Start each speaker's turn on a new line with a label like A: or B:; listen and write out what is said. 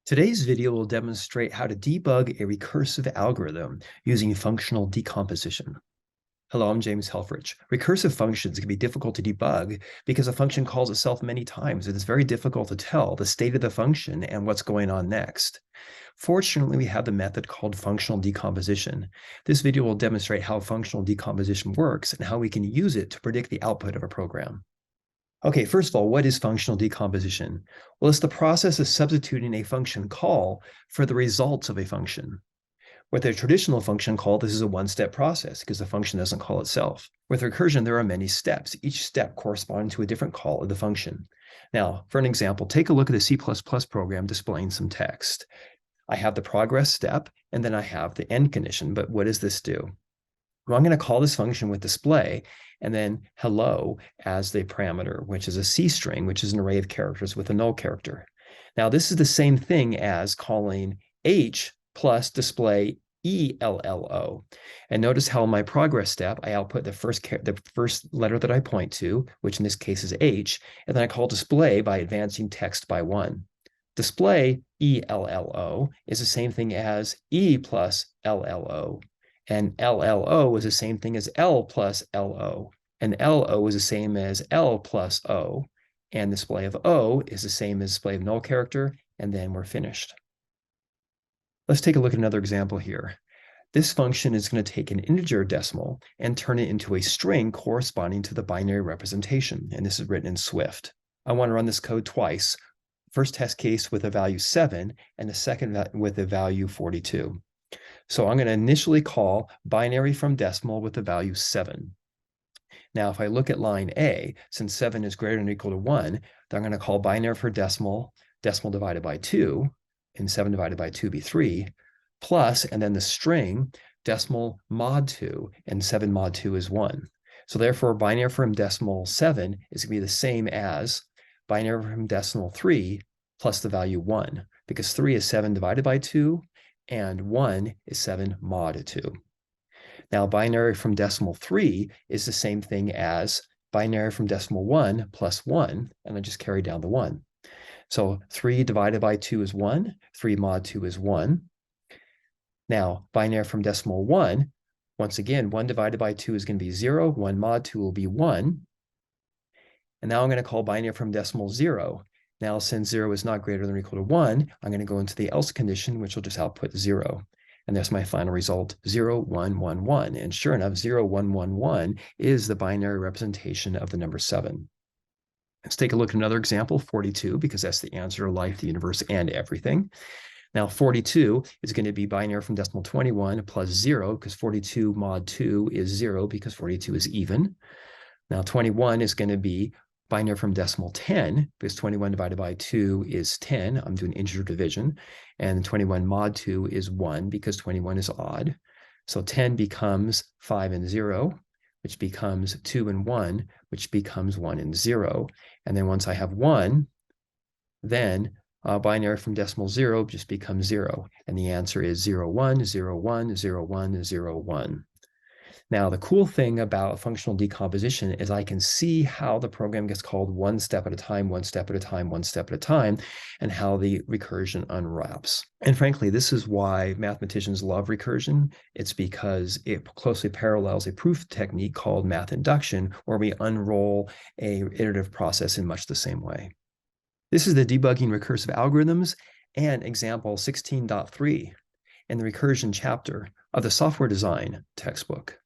A: Today's video will demonstrate how to debug a recursive algorithm using functional decomposition. Hello, I'm James Helfrich. Recursive functions can be difficult to debug because a function calls itself many times. It is very difficult to tell the state of the function and what's going on next. Fortunately, we have the method called functional decomposition. This video will demonstrate how functional decomposition works and how we can use it to predict the output of a program. Okay, first of all, what is functional decomposition? Well, it's the process of substituting a function call for the results of a function. With a traditional function call, this is a one-step process because the function doesn't call itself. With recursion, there are many steps, each step corresponding to a different call of the function. Now, for an example, take a look at a C++ program displaying some text. I have the progress step, and then I have the end condition, but what does this do? Well, I'm going to call this function with display and then hello as the parameter, which is a C string, which is an array of characters with a null character. Now, this is the same thing as calling H plus display ELLO. And notice how in my progress step, I output the first letter that I point to, which in this case is H, and then I call display by advancing text by 1. Display ELLO is the same thing as E plus LLO. And LLO is the same thing as L plus LO. And LO is the same as L plus O. And display of O is the same as display of null character. And then we're finished. Let's take a look at another example here. This function is going to take an integer decimal and turn it into a string corresponding to the binary representation. And this is written in Swift. I want to run this code twice. First test case with a value 7 and the second with a value 42. So I'm going to initially call binary from decimal with the value 7. Now, if I look at line A, since 7 is greater than or equal to 1, then I'm going to call binary for decimal, decimal divided by 2, and 7 divided by 2 be 3, plus, and then the string, decimal mod 2, and 7 mod 2 is 1. So therefore, binary from decimal 7 is going to be the same as binary from decimal 3 plus the value 1, because 3 is 7 divided by 2, and 1 is 7 mod 2. Now, binary from decimal 3 is the same thing as binary from decimal 1 plus 1, and I just carry down the 1. So 3 divided by 2 is 1, 3 mod 2 is 1. Now, binary from decimal 1, once again, 1 divided by 2 is going to be 0, 1 mod 2 will be 1. And now I'm going to call binary from decimal 0. Now, since 0 is not greater than or equal to 1, I'm going to go into the else condition, which will just output 0. And that's my final result, 0, 1, 1, 1. And sure enough, 0, 1, 1, 1 is the binary representation of the number 7. Let's take a look at another example, 42, because that's the answer to life, the universe, and everything. Now, 42 is going to be binary from decimal 21 plus 0, because 42 mod 2 is 0, because 42 is even. Now, 21 is going to be binary from decimal 10, because 21 divided by 2 is 10. I'm doing integer division. And 21 mod 2 is 1, because 21 is odd. So 10 becomes 5 and 0, which becomes 2 and 1, which becomes 1 and 0. And then once I have 1, then binary from decimal 0 just becomes 0. And the answer is 0, 1, 0, 1, 0, 1, 0, 1. Now, the cool thing about functional decomposition is I can see how the program gets called one step at a time, one step at a time, one step at a time, and how the recursion unwraps. And frankly, this is why mathematicians love recursion. It's because it closely parallels a proof technique called math induction, where we unroll an iterative process in much the same way. This is the debugging recursive algorithms and example 16.3 in the recursion chapter of the software design textbook.